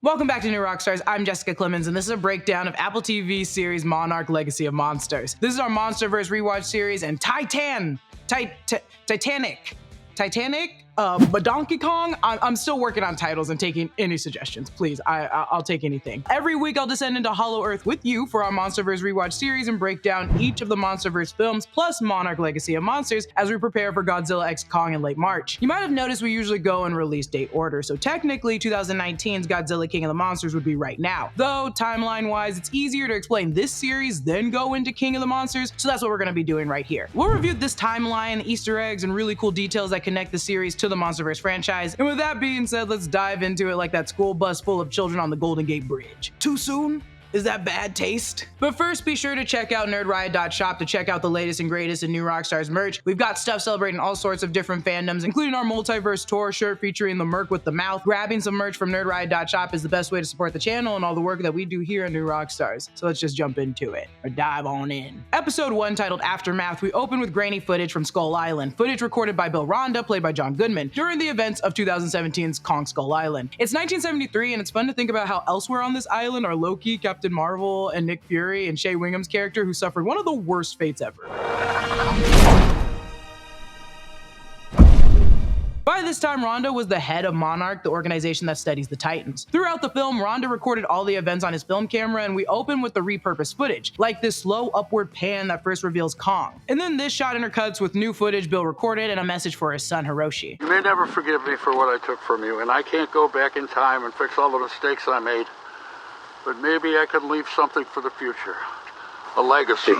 Welcome back to New Rockstars. I'm Kiersey Clemons, and this is a breakdown of Apple TV series Monarch Legacy of Monsters. This is our MonsterVerse rewatch series, and Titanic, but Donkey Kong, I'm still working on titles and taking any suggestions, please. I'll take anything. Every week I'll descend into Hollow Earth with you for our MonsterVerse rewatch series and break down each of the MonsterVerse films plus Monarch Legacy of Monsters as we prepare for Godzilla x Kong in late March. You might have noticed we usually go in release date order, so technically 2019's Godzilla King of the Monsters would be right now. Though, timeline-wise, it's easier to explain this series then go into King of the Monsters, so that's what we're gonna be doing right here. We'll review this timeline, Easter eggs, and really cool details that connect the series to the MonsterVerse franchise. And with that being said, let's dive into it like that school bus full of children on the Golden Gate Bridge. Too soon? Is that bad taste? But first, be sure to check out nerdriot.shop to check out the latest and greatest in New Rockstars merch. We've got stuff celebrating all sorts of different fandoms, including our multiverse tour shirt featuring the Merc with the mouth. Grabbing some merch from nerdriot.shop is the best way to support the channel and all the work that we do here at New Rockstars. So let's just jump into it, or dive on in. Episode 1, titled Aftermath, we open with grainy footage from Skull Island. Footage recorded by Bill Randa, played by John Goodman, during the events of 2017's Kong Skull Island. It's 1973, and it's fun to think about how elsewhere on this island are Loki, Captain Marvel, and Nick Fury, and Shea Wingham's character, who suffered one of the worst fates ever. By this time, Randa was the head of Monarch, the organization that studies the Titans. Throughout the film, Randa recorded all the events on his film camera, and we open with the repurposed footage, like this slow upward pan that first reveals Kong. And then this shot intercuts with new footage Bill recorded and a message for his son, Hiroshi. You may never forgive me for what I took from you, and I can't go back in time and fix all the mistakes I made. But maybe I could leave something for the future. A legacy.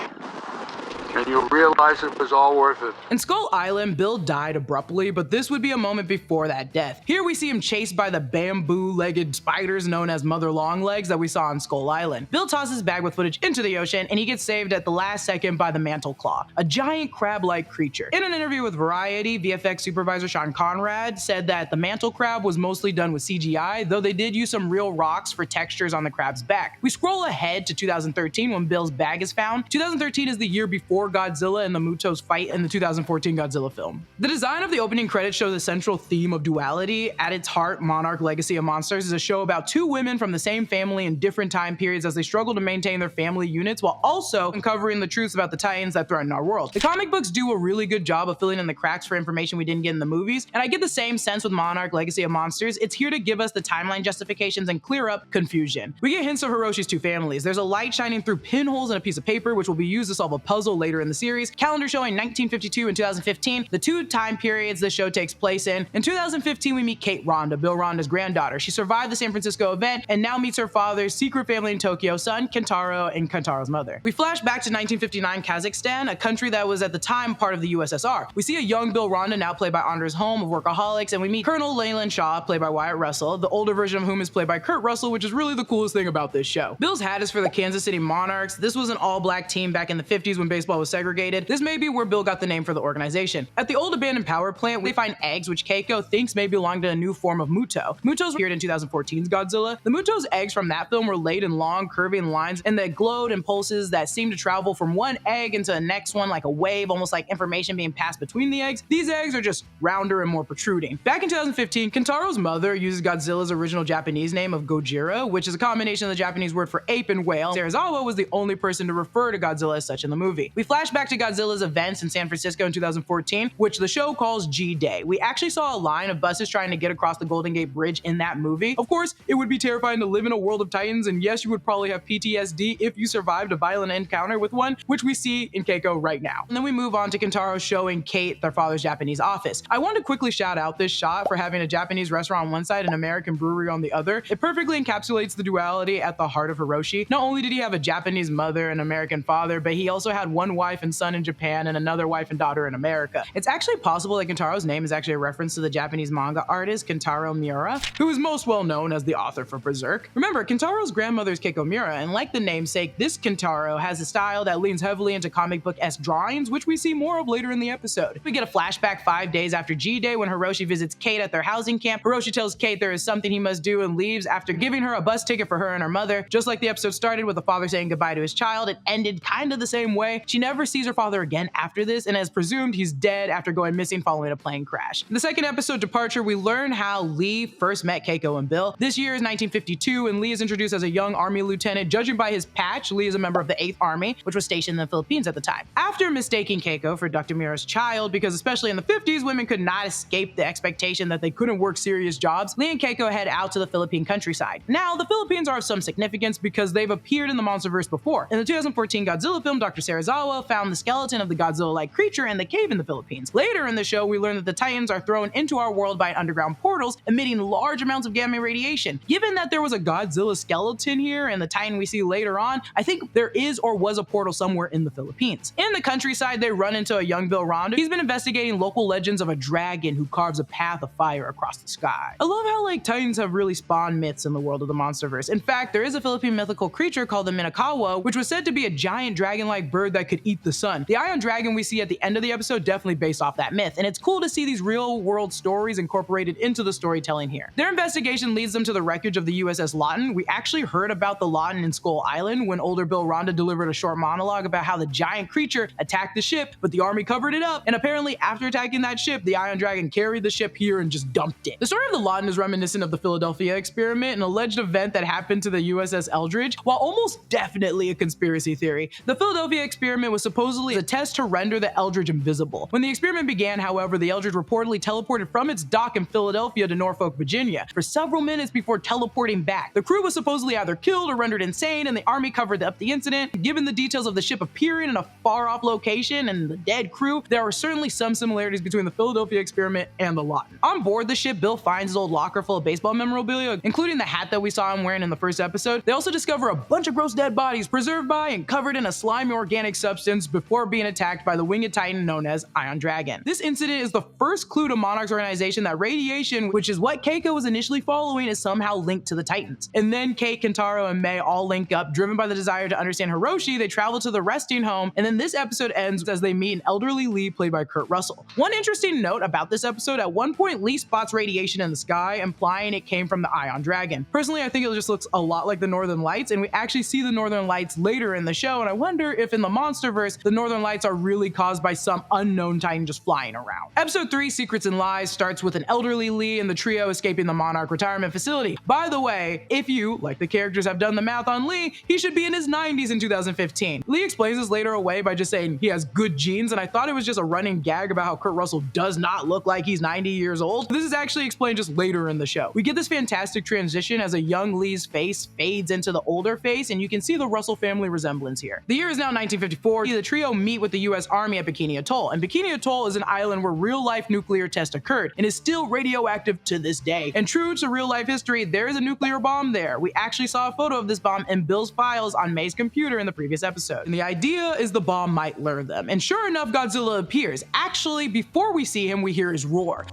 And you realize it was all worth it. In Skull Island, Bill died abruptly, but this would be a moment before that death. Here we see him chased by the bamboo-legged spiders known as Mother Longlegs that we saw on Skull Island. Bill tosses his bag with footage into the ocean, and he gets saved at the last second by the Mantle Claw, a giant crab-like creature. In an interview with Variety, VFX supervisor Sean Conrad said that the Mantle Crab was mostly done with CGI, though they did use some real rocks for textures on the crab's back. We scroll ahead to 2013 when Bill's bag is found. 2013 is the year before Godzilla and the MUTO's fight in the 2014 Godzilla film. The design of the opening credits show the central theme of duality. At its heart, Monarch Legacy of Monsters is a show about two women from the same family in different time periods as they struggle to maintain their family units while also uncovering the truths about the Titans that threaten our world. The comic books do a really good job of filling in the cracks for information we didn't get in the movies, and I get the same sense with Monarch Legacy of Monsters. It's here to give us the timeline justifications and clear up confusion. We get hints of Hiroshi's two families. There's a light shining through pinholes in a piece of paper, which will be used to solve a puzzle later in the series. Calendar showing 1952 and 2015, the two time periods the show takes place in. In 2015, we meet Kate Randa, Bill Randa's granddaughter. She survived the San Francisco event and now meets her father's secret family in Tokyo, son Kentaro, and Kentaro's mother. We flash back to 1959 Kazakhstan, a country that was at the time part of the USSR. We see a young Bill Randa, now played by Anders Holm of Workaholics, and we meet Colonel Leyland Shaw, played by Wyatt Russell, the older version of whom is played by Kurt Russell, which is really the coolest thing about this show. Bill's hat is for the Kansas City Monarchs. This was an all-black team back in the 50s when baseball was segregated. This may be where Bill got the name for the organization. At the old abandoned power plant, we find eggs which Keiko thinks may belong to a new form of MUTO. MUTOs appeared in 2014's Godzilla. The MUTO's eggs from that film were laid in long, curving lines, and they glowed in pulses that seemed to travel from one egg into the next one like a wave, almost like information being passed between the eggs. These eggs are just rounder and more protruding. Back in 2015, Kentaro's mother uses Godzilla's original Japanese name of Gojira, which is a combination of the Japanese word for ape and whale. Serizawa was the only person to refer to Godzilla as such in the movie. We flash back to Godzilla's events in San Francisco in 2014, which the show calls G-Day. We actually saw a line of buses trying to get across the Golden Gate Bridge in that movie. Of course, it would be terrifying to live in a world of Titans, and yes, you would probably have PTSD if you survived a violent encounter with one, which we see in Keiko right now. And then we move on to Kentaro showing Kate their father's Japanese office. I want to quickly shout out this shot for having a Japanese restaurant on one side and an American brewery on the other. It perfectly encapsulates the duality at the heart of Hiroshi. Not only did he have a Japanese mother and American father, but he also had one wife and son in Japan and another wife and daughter in America. It's actually possible that Kentaro's name is actually a reference to the Japanese manga artist Kentaro Miura, who is most well known as the author for Berserk. Remember, Kentaro's grandmother is Keiko Miura, and like the namesake, this Kentaro has a style that leans heavily into comic book-esque drawings, which we see more of later in the episode. We get a flashback 5 days after G-Day when Hiroshi visits Kate at their housing camp. Hiroshi tells Kate there is something he must do and leaves after giving her a bus ticket for her and her mother. Just like the episode started with a father saying goodbye to his child, it ended kind of the same way. She never never sees her father again after this, and is presumed he's dead after going missing following a plane crash. In the second episode, Departure, we learn how Lee first met Keiko and Bill. This year is 1952, and Lee is introduced as a young army lieutenant. Judging by his patch, Lee is a member of the 8th Army, which was stationed in the Philippines at the time. After mistaking Keiko for Dr. Mira's child, because especially in the 50s, women could not escape the expectation that they couldn't work serious jobs, Lee and Keiko head out to the Philippine countryside. Now, the Philippines are of some significance because they've appeared in the MonsterVerse before. In the 2014 Godzilla film, Dr. Serizawa found the skeleton of the Godzilla-like creature in the cave in the Philippines. Later in the show, we learn that the Titans are thrown into our world by underground portals, emitting large amounts of gamma radiation. Given that there was a Godzilla skeleton here and the Titan we see later on, I think there is or was a portal somewhere in the Philippines. In the countryside, they run into a young Bill Rondo. He's been investigating local legends of a dragon who carves a path of fire across the sky. I love how Titans have really spawned myths in the world of the MonsterVerse. In fact, there is a Philippine mythical creature called the Minakawa, which was said to be a giant dragon-like bird that could eat the sun. The Ion Dragon we see at the end of the episode definitely based off that myth, and it's cool to see these real-world stories incorporated into the storytelling here. Their investigation leads them to the wreckage of the USS Lawton. We actually heard about the Lawton in Skull Island when older Bill Ronda delivered a short monologue about how the giant creature attacked the ship, but the army covered it up, and apparently after attacking that ship, the Ion Dragon carried the ship here and just dumped it. The story of the Lawton is reminiscent of the Philadelphia experiment, an alleged event that happened to the USS Eldridge. While almost definitely a conspiracy theory, the Philadelphia experiment was supposedly a test to render the Eldridge invisible. When the experiment began, however, the Eldridge reportedly teleported from its dock in Philadelphia to Norfolk, Virginia, for several minutes before teleporting back. The crew was supposedly either killed or rendered insane, and the army covered up the incident. Given the details of the ship appearing in a far-off location and the dead crew, there are certainly some similarities between the Philadelphia experiment and the Lawton. On board the ship, Bill finds his old locker full of baseball memorabilia, including the hat that we saw him wearing in the first episode. They also discover a bunch of gross dead bodies preserved by and covered in a slimy organic substance before being attacked by the winged titan known as Ion Dragon. This incident is the first clue to Monarch's organization that radiation, which is what Keiko was initially following, is somehow linked to the Titans. And then Kate, Kentaro, and Mei all link up. Driven by the desire to understand Hiroshi, they travel to the resting home, and then this episode ends as they meet an elderly Lee played by Kurt Russell. One interesting note about this episode, at one point Lee spots radiation in the sky, implying it came from the Ion Dragon. Personally, I think it just looks a lot like the Northern Lights, and we actually see the Northern Lights later in the show, and I wonder if in the MonsterVerse, the Northern Lights are really caused by some unknown Titan just flying around. Episode 3, Secrets and Lies, starts with an elderly Lee and the trio escaping the Monarch retirement facility. By the way, if you, like the characters, have done the math on Lee, he should be in his 90s in 2015. Lee explains this later away by just saying he has good genes, and I thought it was just a running gag about how Kurt Russell does not look like he's 90 years old. This is actually explained just later in the show. We get this fantastic transition as a young Lee's face fades into the older face, and you can see the Russell family resemblance here. The year is now 1954. The trio meet with the US Army at Bikini Atoll, and Bikini Atoll is an island where real-life nuclear tests occurred and is still radioactive to this day. And true to real-life history, there is a nuclear bomb there. We actually saw a photo of this bomb in Bill's files on May's computer in the previous episode. And the idea is the bomb might lure them. And sure enough, Godzilla appears. Actually, before we see him, we hear his roar.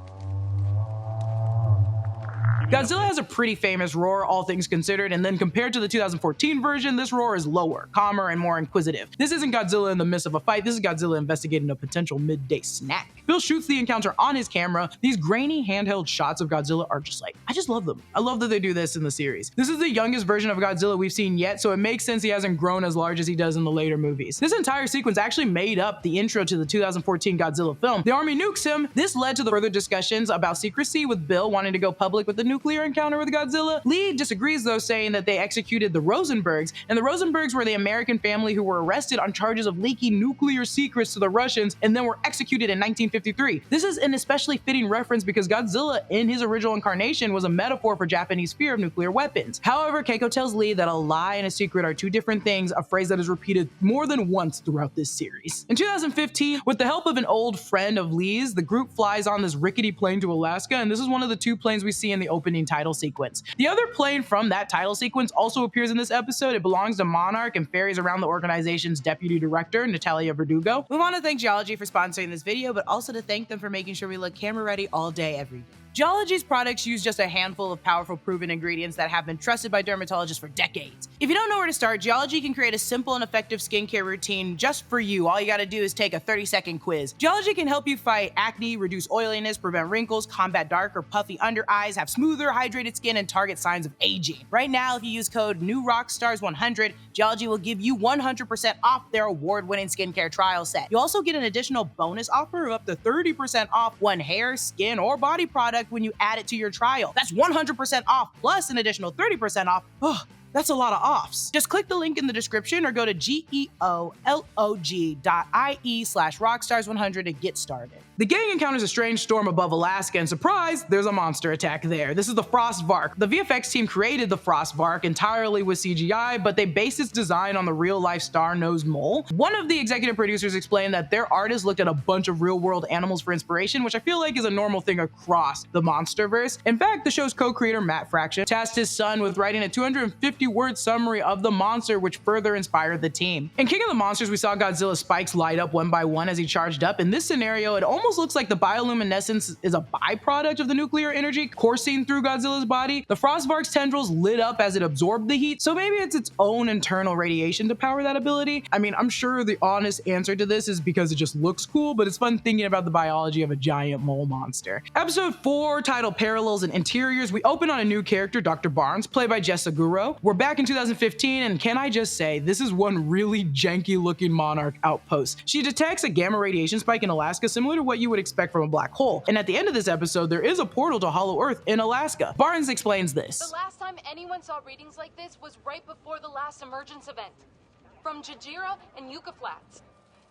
Godzilla has a pretty famous roar, all things considered, and then compared to the 2014 version, this roar is lower, calmer, and more inquisitive. This isn't Godzilla in the midst of a fight, this is Godzilla investigating a potential midday snack. Bill shoots the encounter on his camera. These grainy handheld shots of Godzilla are just like, I just love them. I love that they do this in the series. This is the youngest version of Godzilla we've seen yet, so it makes sense he hasn't grown as large as he does in the later movies. This entire sequence actually made up the intro to the 2014 Godzilla film. The army nukes him. This led to the further discussions about secrecy, with Bill wanting to go public with the nuclear encounter with Godzilla. Lee disagrees though, saying that they executed the Rosenbergs, and the Rosenbergs were the American family who were arrested on charges of leaking nuclear secrets to the Russians and then were executed in 1953. This is an especially fitting reference because Godzilla in his original incarnation was a metaphor for Japanese fear of nuclear weapons. However, Keiko tells Lee that a lie and a secret are two different things, a phrase that is repeated more than once throughout this series. In 2015, with the help of an old friend of Lee's, the group flies on this rickety plane to Alaska, and this is one of the two planes we see in the opening title sequence. The other plane from that title sequence also appears in this episode. It belongs to Monarch and ferries around the organization's deputy director, Natalia Verdugo. We want to thank Geology for sponsoring this video, but also to thank them for making sure we look camera ready all day, every day. Geology's products use just a handful of powerful proven ingredients that have been trusted by dermatologists for decades. If you don't know where to start, Geology can create a simple and effective skincare routine just for you. All you gotta do is take a 30-second quiz. Geology can help you fight acne, reduce oiliness, prevent wrinkles, combat dark or puffy under eyes, have smoother, hydrated skin, and target signs of aging. Right now, if you use code NEWROCKSTARS100, Geology will give you 100% off their award-winning skincare trial set. You also get an additional bonus offer of up to 30% off one hair, skin, or body product when you add it to your trial. That's 100% off plus an additional 30% off. That's a lot of offs. Just click the link in the description or go to geolog.ie/rockstars100 to get started. The gang encounters a strange storm above Alaska, and surprise, there's a monster attack there. This is the Frost Vark. The VFX team created the Frost Vark entirely with CGI, but they based its design on the real-life star-nosed mole. One of the executive producers explained that their artists looked at a bunch of real-world animals for inspiration, which I feel like is a normal thing across the MonsterVerse. In fact, the show's co-creator Matt Fraction tasked his son with writing a 250-word summary of the monster, which further inspired the team. In King of the Monsters, we saw Godzilla's spikes light up one by one as he charged up. In this scenario, it almost looks like the bioluminescence is a byproduct of the nuclear energy coursing through Godzilla's body. The Frostvark's tendrils lit up as it absorbed the heat, so maybe it's its own internal radiation to power that ability. I mean, I'm sure the honest answer to this is because it just looks cool, but it's fun thinking about the biology of a giant mole monster. Episode 4, titled Parallels and Interiors, we open on a new character, Dr. Barnes, played by Jess Aguro. We're back in 2015, and can I just say, this is one really janky looking Monarch outpost. She detects a gamma radiation spike in Alaska similar to what you would expect from a black hole. And at the end of this episode, there is a portal to Hollow Earth in Alaska. Barnes explains this. The last time anyone saw readings like this was right before the last emergence event. From Jajira and Yucca Flats.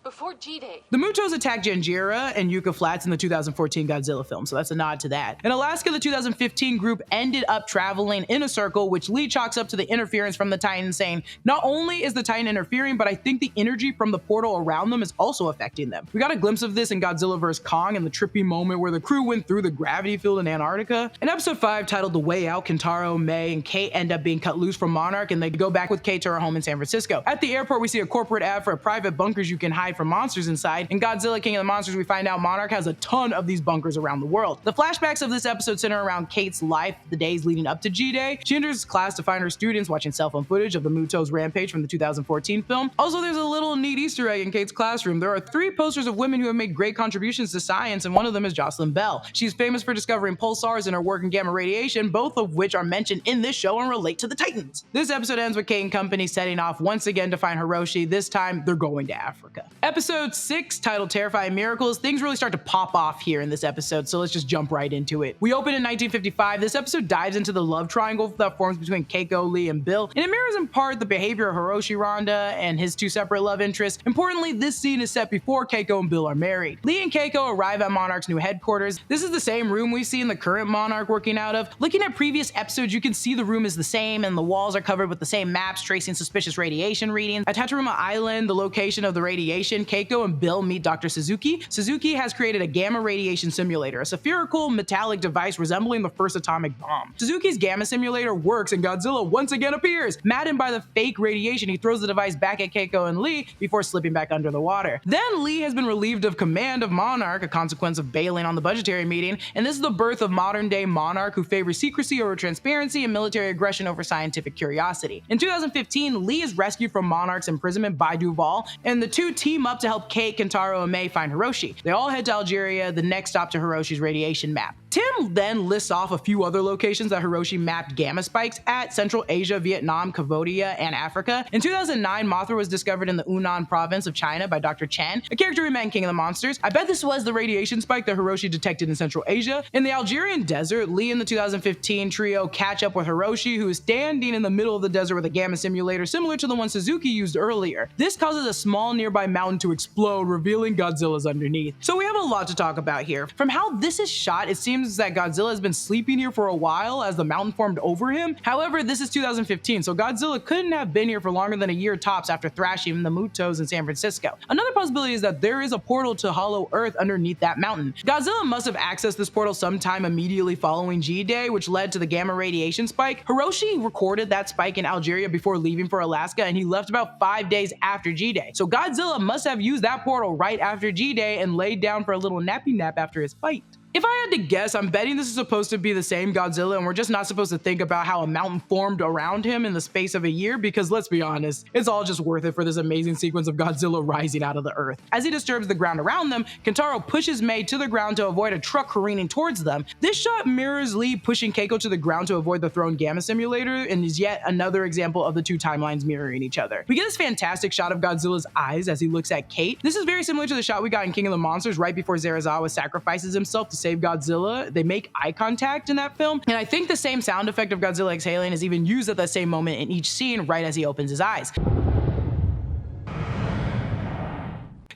Before G-Day. The MUTOs attacked Janjira and Yucca Flats in the 2014 Godzilla film, so that's a nod to that. In Alaska, the 2015 group ended up traveling in a circle, which Lee chalks up to the interference from the Titan, saying, not only is the Titan interfering, but I think the energy from the portal around them is also affecting them. We got a glimpse of this in Godzilla vs. Kong and the trippy moment where the crew went through the gravity field in Antarctica. In episode 5, titled The Way Out, Kentaro, May, and Kate end up being cut loose from Monarch, and they go back with Kate to her home in San Francisco. At the airport, we see a corporate ad for a private bunkers you can hide from monsters inside. In Godzilla King of the Monsters, we find out Monarch has a ton of these bunkers around the world. The flashbacks of this episode center around Kate's life the days leading up to G-Day. She enters class to find her students watching cell phone footage of the MUTO's rampage from the 2014 film. Also, there's a little neat Easter egg in Kate's classroom. There are 3 posters of women who have made great contributions to science, and one of them is Jocelyn Bell. She's famous for discovering pulsars and her work in gamma radiation, both of which are mentioned in this show and relate to the Titans. This episode ends with Kate and company setting off once again to find Hiroshi. This time, they're going to Africa. Episode 6, titled Terrifying Miracles, things really start to pop off here in this episode, so let's just jump right into it. We open in 1955. This episode dives into the love triangle that forms between Keiko, Lee, and Bill, and it mirrors in part the behavior of Hiroshi Randa and his 2 separate love interests. Importantly, this scene is set before Keiko and Bill are married. Lee and Keiko arrive at Monarch's new headquarters. This is the same room we see in the current Monarch working out of. Looking at previous episodes, you can see the room is the same, and the walls are covered with the same maps tracing suspicious radiation readings. At Tataruma Island, the location of the radiation, Keiko and Bill meet Dr. Suzuki. Suzuki has created a gamma radiation simulator, a spherical metallic device resembling the first atomic bomb. Suzuki's gamma simulator works, and Godzilla once again appears. Maddened by the fake radiation, he throws the device back at Keiko and Lee before slipping back under the water. Then Lee has been relieved of command of Monarch, a consequence of bailing on the budgetary meeting, and this is the birth of modern-day Monarch, who favors secrecy over transparency and military aggression over scientific curiosity. In 2015, Lee is rescued from Monarch's imprisonment by Duval, and the two team up to help Kate, Kentaro, and May find Hiroshi. They all head to Algeria, the next stop to Hiroshi's radiation map. Tim then lists off a few other locations that Hiroshi mapped gamma spikes at: Central Asia, Vietnam, Cambodia, and Africa. In 2009, Mothra was discovered in the Yunnan province of China by Dr. Chen, a character we met in King of the Monsters. I bet this was the radiation spike that Hiroshi detected in Central Asia. In the Algerian desert, Lee and the 2015 trio catch up with Hiroshi, who is standing in the middle of the desert with a gamma simulator similar to the one Suzuki used earlier. This causes a small nearby mountain to explode, revealing Godzilla's underneath. So we have a lot to talk about here. From how this is shot, it seems that Godzilla has been sleeping here for a while as the mountain formed over him. However, this is 2015, so Godzilla couldn't have been here for longer than a year tops after thrashing the MUTOs in San Francisco. Another possibility is that there is a portal to Hollow Earth underneath that mountain. Godzilla must have accessed this portal sometime immediately following G-Day, which led to the gamma radiation spike. Hiroshi recorded that spike in Algeria before leaving for Alaska, and he left about 5 days after G-Day. So Godzilla must have used that portal right after G-Day and laid down for a little nappy nap after his fight. If I had to guess, I'm betting this is supposed to be the same Godzilla and we're just not supposed to think about how a mountain formed around him in the space of a year, because let's be honest, it's all just worth it for this amazing sequence of Godzilla rising out of the earth. As he disturbs the ground around them, Kentaro pushes Mei to the ground to avoid a truck careening towards them. This shot mirrors Lee pushing Keiko to the ground to avoid the thrown gamma simulator and is yet another example of the two timelines mirroring each other. We get this fantastic shot of Godzilla's eyes as he looks at Kate. This is very similar to the shot we got in King of the Monsters right before Serizawa sacrifices himself to save Godzilla. They make eye contact in that film, and I think the same sound effect of Godzilla exhaling is even used at that same moment in each scene right as he opens his eyes.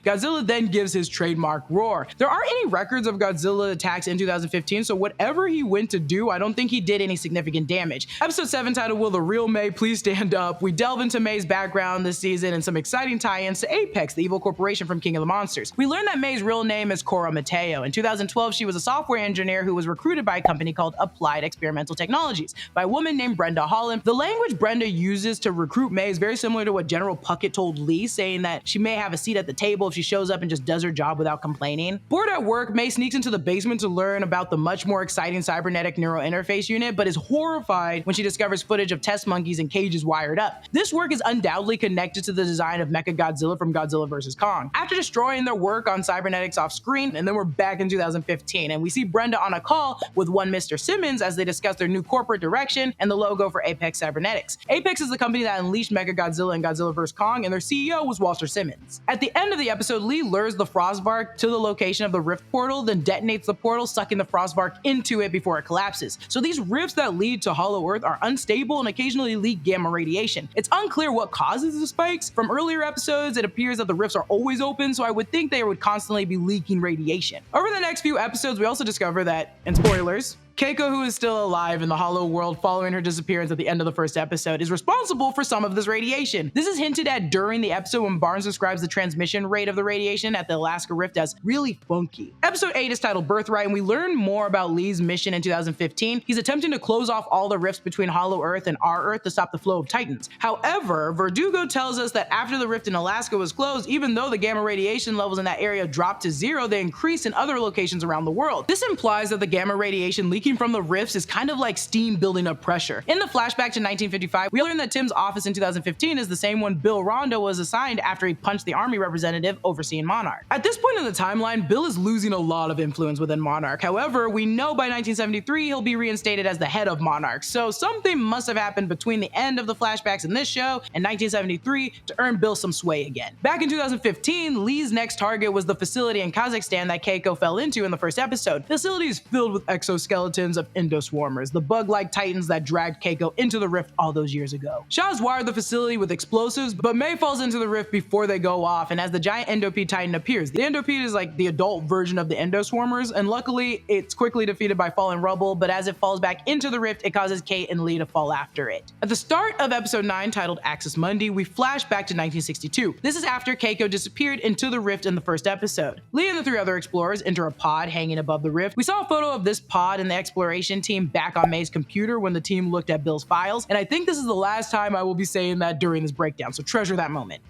Godzilla then gives his trademark roar. There aren't any records of Godzilla attacks in 2015, so whatever he went to do, I don't think he did any significant damage. Episode 7, titled Will the Real Mei Please Stand Up? We delve into Mei's background this season and some exciting tie-ins to Apex, the evil corporation from King of the Monsters. We learn that Mei's real name is Cora Mateo. In 2012, she was a software engineer who was recruited by a company called Applied Experimental Technologies by a woman named Brenda Holland. The language Brenda uses to recruit Mei is very similar to what General Puckett told Lee, saying that she may have a seat at the table if she shows up and just does her job without complaining. Bored at work, Mei sneaks into the basement to learn about the much more exciting cybernetic neural interface unit, but is horrified when she discovers footage of test monkeys and cages wired up. This work is undoubtedly connected to the design of Mechagodzilla from Godzilla vs. Kong. After destroying their work on cybernetics off screen, and then we're back in 2015, and we see Brenda on a call with one Mr. Simmons as they discuss their new corporate direction and the logo for Apex Cybernetics. Apex is the company that unleashed Mechagodzilla and Godzilla vs. Kong, and their CEO was Walter Simmons. At the end of the episode, Lee lures the Frostbark to the location of the rift portal, then detonates the portal, sucking the Frostbark into it before it collapses. So these rifts that lead to Hollow Earth are unstable and occasionally leak gamma radiation. It's unclear what causes the spikes. From earlier episodes, it appears that the rifts are always open, so I would think they would constantly be leaking radiation. Over the next few episodes, we also discover that, and spoilers, Keiko, who is still alive in the Hollow World following her disappearance at the end of the first episode, is responsible for some of this radiation. This is hinted at during the episode when Barnes describes the transmission rate of the radiation at the Alaska Rift as really funky. Episode 8 is titled Birthright, and we learn more about Lee's mission in 2015. He's attempting to close off all the rifts between Hollow Earth and our Earth to stop the flow of Titans. However, Verdugo tells us that after the rift in Alaska was closed, even though the gamma radiation levels in that area dropped to 0, they increased in other locations around the world. This implies that the gamma radiation leaking from the rifts is kind of like steam building up pressure. In the flashback to 1955, we learn that Tim's office in 2015 is the same one Bill Rondo was assigned after he punched the army representative overseeing Monarch. At this point in the timeline, Bill is losing a lot of influence within Monarch. However, we know by 1973 he'll be reinstated as the head of Monarch, so something must have happened between the end of the flashbacks in this show and 1973 to earn Bill some sway again. Back in 2015, Lee's next target was the facility in Kazakhstan that Keiko fell into in the first episode. The facility is filled with exoskeletons of endoswarmers, the bug-like titans that dragged Keiko into the rift all those years ago. Shaw's wired the facility with explosives, but Mei falls into the rift before they go off, and as the giant Endopede Titan appears, the Endopede is like the adult version of the endoswarmers, and luckily it's quickly defeated by fallen rubble, but as it falls back into the rift, it causes Kate and Lee to fall after it. At the start of episode 9, titled Axis Mundi, we flash back to 1962. This is after Keiko disappeared into the rift in the first episode. Lee and the 3 other explorers enter a pod hanging above the rift. We saw a photo of this pod and the exploration team back on Mei's computer when the team looked at Bill's files, and I think this is the last time I will be saying that during this breakdown, so treasure that moment.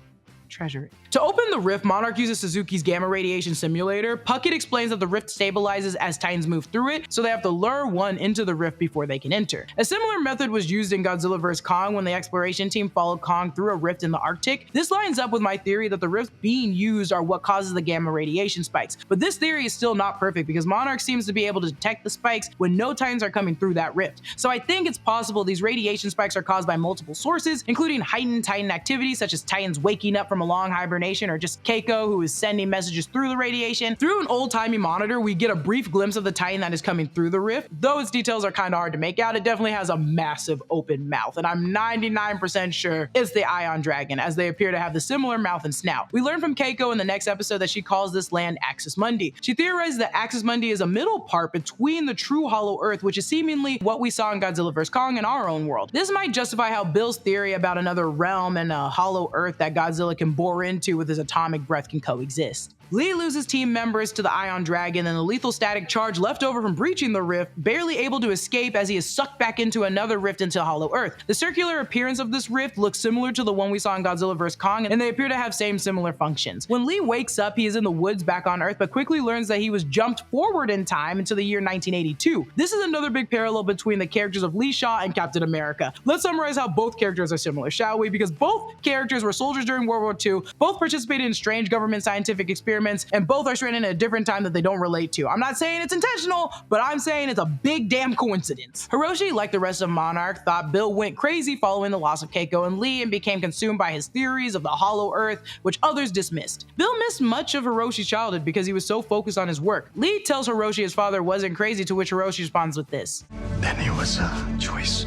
Treasure it. To open the rift, Monarch uses Suzuki's gamma radiation simulator. Puckett explains that the rift stabilizes as Titans move through it, so they have to lure one into the rift before they can enter. A similar method was used in Godzilla vs. Kong when the exploration team followed Kong through a rift in the Arctic. This lines up with my theory that the rifts being used are what causes the gamma radiation spikes, but this theory is still not perfect because Monarch seems to be able to detect the spikes when no Titans are coming through that rift. So I think it's possible these radiation spikes are caused by multiple sources, including heightened Titan activity such as Titans waking up from a long hibernation, or just Keiko who is sending messages through the radiation. Through an old-timey monitor, we get a brief glimpse of the Titan that is coming through the rift. Though its details are kind of hard to make out, it definitely has a massive open mouth, and I'm 99% sure it's the Ion Dragon, as they appear to have the similar mouth and snout. We learn from Keiko in the next episode that she calls this land Axis Mundi. She theorizes that Axis Mundi is a middle part between the true Hollow Earth, which is seemingly what we saw in Godzilla vs. Kong in our own world. This might justify how Bill's theory about another realm and a Hollow Earth that Godzilla can bore into with his atomic breath can coexist. Lee loses team members to the Ion Dragon and the lethal static charge left over from breaching the rift, barely able to escape as he is sucked back into another rift into Hollow Earth. The circular appearance of this rift looks similar to the one we saw in Godzilla vs. Kong, and they appear to have similar functions. When Lee wakes up, he is in the woods back on Earth, but quickly learns that he was jumped forward in time into the year 1982. This is another big parallel between the characters of Lee Shaw and Captain America. Let's summarize how both characters are similar, shall we? Because both characters were soldiers during World War II, both participated in strange government scientific experiments, and both are stranded in a different time that they don't relate to. I'm not saying it's intentional, but I'm saying it's a big damn coincidence. Hiroshi, like the rest of Monarch, thought Bill went crazy following the loss of Keiko and Lee and became consumed by his theories of the Hollow Earth, which others dismissed. Bill missed much of Hiroshi's childhood because he was so focused on his work. Lee tells Hiroshi his father wasn't crazy, to which Hiroshi responds with this. Then it was a choice.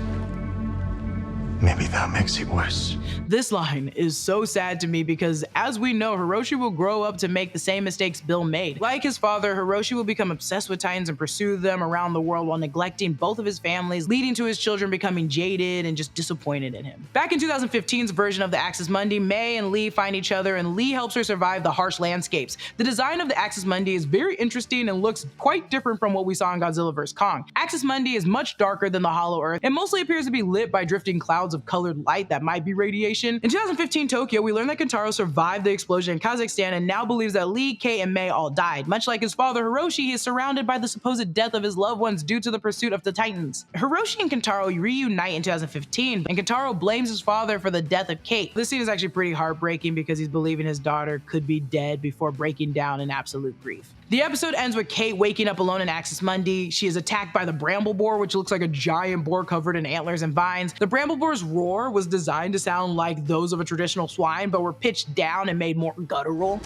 Maybe that makes it worse. This line is so sad to me because, as we know, Hiroshi will grow up to make the same mistakes Bill made. Like his father, Hiroshi will become obsessed with Titans and pursue them around the world while neglecting both of his families, leading to his children becoming jaded and just disappointed in him. Back in 2015's version of the Axis Mundi, May and Lee find each other and Lee helps her survive the harsh landscapes. The design of the Axis Mundi is very interesting and looks quite different from what we saw in Godzilla vs. Kong. Axis Mundi is much darker than the Hollow Earth and mostly appears to be lit by drifting clouds of colored light that might be radiation. In 2015 Tokyo, we learned that Kentaro survived the explosion in Kazakhstan and now believes that Lee, Kei, and May all died. Much like his father Hiroshi, he is surrounded by the supposed death of his loved ones due to the pursuit of the Titans. Hiroshi and Kentaro reunite in 2015, and Kentaro blames his father for the death of Kei. This scene is actually pretty heartbreaking because he's believing his daughter could be dead before breaking down in absolute grief. The episode ends with Kate waking up alone in Axis Mundi. She is attacked by the bramble boar, which looks like a giant boar covered in antlers and vines. The bramble boar's roar was designed to sound like those of a traditional swine, but were pitched down and made more guttural.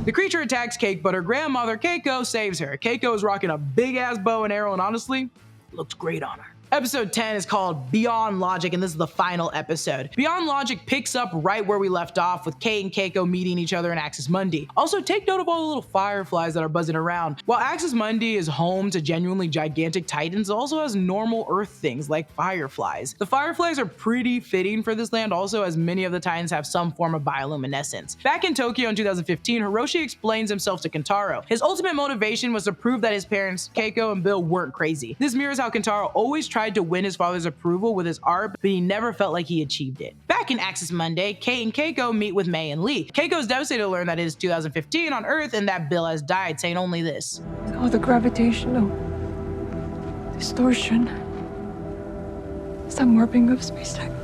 The creature attacks Kate, but her grandmother Keiko saves her. Keiko is rocking a big-ass bow and arrow and honestly, looked great on her. Episode 10 is called Beyond Logic, and this is the final episode. Beyond Logic picks up right where we left off, with Kate and Keiko meeting each other in Axis Mundi. Also, take note of all the little fireflies that are buzzing around. While Axis Mundi is home to genuinely gigantic titans, it also has normal Earth things like fireflies. The fireflies are pretty fitting for this land also, as many of the titans have some form of bioluminescence. Back in Tokyo in 2015, Hiroshi explains himself to Kentaro. His ultimate motivation was to prove that his parents, Keiko and Bill, weren't crazy. This mirrors how Kentaro always tried to win his father's approval with his art, but he never felt like he achieved it. Back in Axis Mundi, Kate and Keiko meet with May and Lee. Keiko is devastated to learn that it is 2015 on Earth and that Bill has died, saying only this. Oh, the gravitational distortion. Some warping of space-time.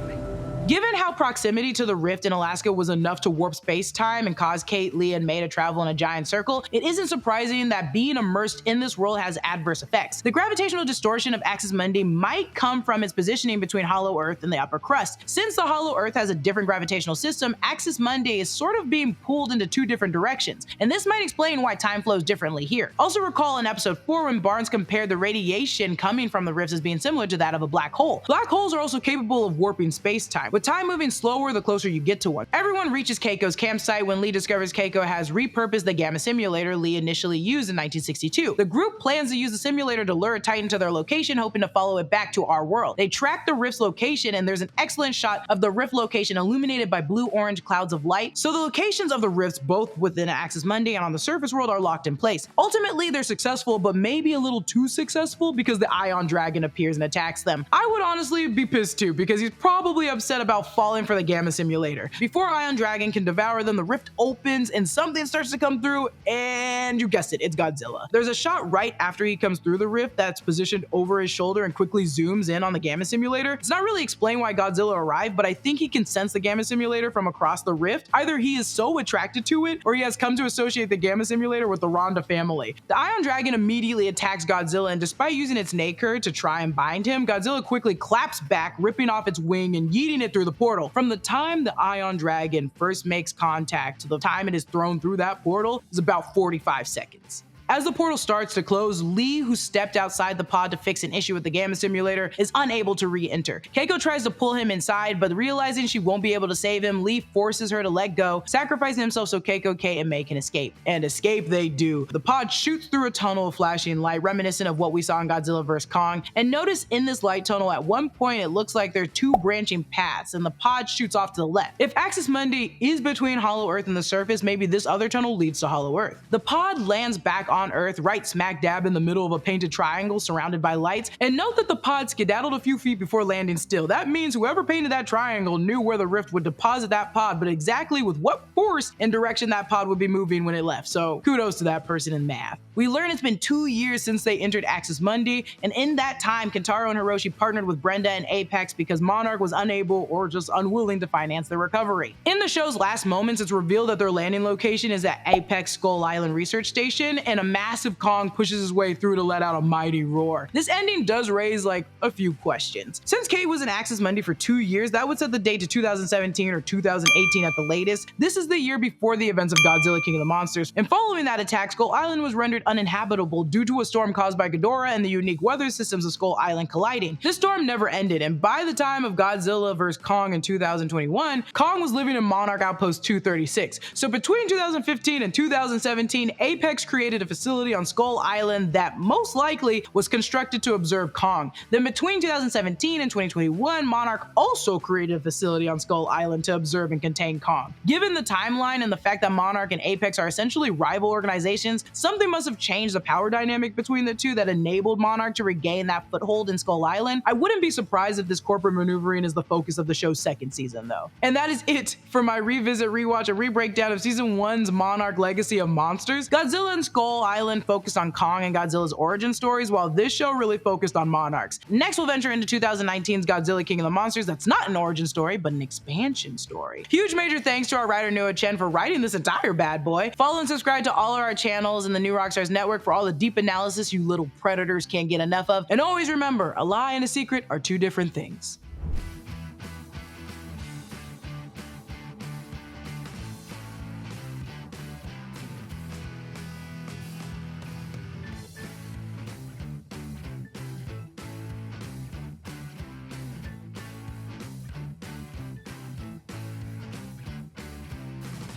Given how proximity to the rift in Alaska was enough to warp space-time and cause Kate, Lee, and May to travel in a giant circle, it isn't surprising that being immersed in this world has adverse effects. The gravitational distortion of Axis Mundi might come from its positioning between Hollow Earth and the upper crust. Since the Hollow Earth has a different gravitational system, Axis Mundi is sort of being pulled into two different directions, and this might explain why time flows differently here. Also recall in episode 4 when Barnes compared the radiation coming from the rifts as being similar to that of a black hole. Black holes are also capable of warping space-time, with time moving slower the closer you get to one. Everyone reaches Keiko's campsite when Lee discovers Keiko has repurposed the gamma simulator Lee initially used in 1962. The group plans to use the simulator to lure a Titan to their location, hoping to follow it back to our world. They track the rift's location, and there's an excellent shot of the rift location illuminated by blue-orange clouds of light. So the locations of the rifts, both within Axis Mundi and on the surface world, are locked in place. Ultimately, they're successful, but maybe a little too successful because the Ion Dragon appears and attacks them. I would honestly be pissed too, because he's probably upset about falling for the gamma simulator. Before Ion Dragon can devour them, the rift opens and something starts to come through, and you guessed it, it's Godzilla. There's a shot right after he comes through the rift that's positioned over his shoulder and quickly zooms in on the gamma simulator. It's not really explained why Godzilla arrived, but I think he can sense the gamma simulator from across the rift. Either he is so attracted to it, or he has come to associate the gamma simulator with the Ronda family. The Ion Dragon immediately attacks Godzilla, and despite using its Naker to try and bind him, Godzilla quickly claps back, ripping off its wing and yeeting it through the portal. From the time the Ion Dragon first makes contact to the time it is thrown through that portal is about 45 seconds. As the portal starts to close, Lee, who stepped outside the pod to fix an issue with the gamma simulator, is unable to re-enter. Keiko tries to pull him inside, but realizing she won't be able to save him, Lee forces her to let go, sacrificing himself so Keiko, Kate, and May can escape. And escape they do. The pod shoots through a tunnel of flashing light, reminiscent of what we saw in Godzilla vs. Kong, and notice in this light tunnel at one point it looks like there are two branching paths, and the pod shoots off to the left. If Axis Mundi is between Hollow Earth and the surface, maybe this other tunnel leads to Hollow Earth. The pod lands back on Earth, right smack dab in the middle of a painted triangle surrounded by lights, and note that the pod skedaddled a few feet before landing still. That means whoever painted that triangle knew where the rift would deposit that pod, but exactly with what force and direction that pod would be moving when it left, so kudos to that person in math. We learn it's been 2 years since they entered Axis Mundi, and in that time, Kentaro and Hiroshi partnered with Brenda and Apex because Monarch was unable or just unwilling to finance their recovery. In the show's last moments, it's revealed that their landing location is at Apex Skull Island Research Station, and a massive Kong pushes his way through to let out a mighty roar. This ending does raise like a few questions. Since Kate was in Axis Mundi for 2 years, that would set the date to 2017 or 2018 at the latest. This is the year before the events of Godzilla King of the Monsters, and following that attack, Skull Island was rendered uninhabitable due to a storm caused by Ghidorah and the unique weather systems of Skull Island colliding. This storm never ended, and by the time of Godzilla vs. Kong in 2021, Kong was living in Monarch Outpost 236. So between 2015 and 2017, Apex created a facility on Skull Island that most likely was constructed to observe Kong. Then between 2017 and 2021, Monarch also created a facility on Skull Island to observe and contain Kong. Given the timeline and the fact that Monarch and Apex are essentially rival organizations, something must have changed the power dynamic between the two that enabled Monarch to regain that foothold in Skull Island. I wouldn't be surprised if this corporate maneuvering is the focus of the show's second season though. And that is it for my revisit, rewatch, and re-breakdown of season 1's Monarch Legacy of Monsters. Godzilla and Skull Island focused on Kong and Godzilla's origin stories, while this show really focused on Monarchs. Next we'll venture into 2019's Godzilla King of the Monsters. That's not an origin story, but an expansion story. Huge major thanks to our writer Chen for writing this entire bad boy. Follow and subscribe to all of our channels in the new Rockstars network for all the deep analysis you little predators can't get enough of. And always remember, a lie and a secret are two different things.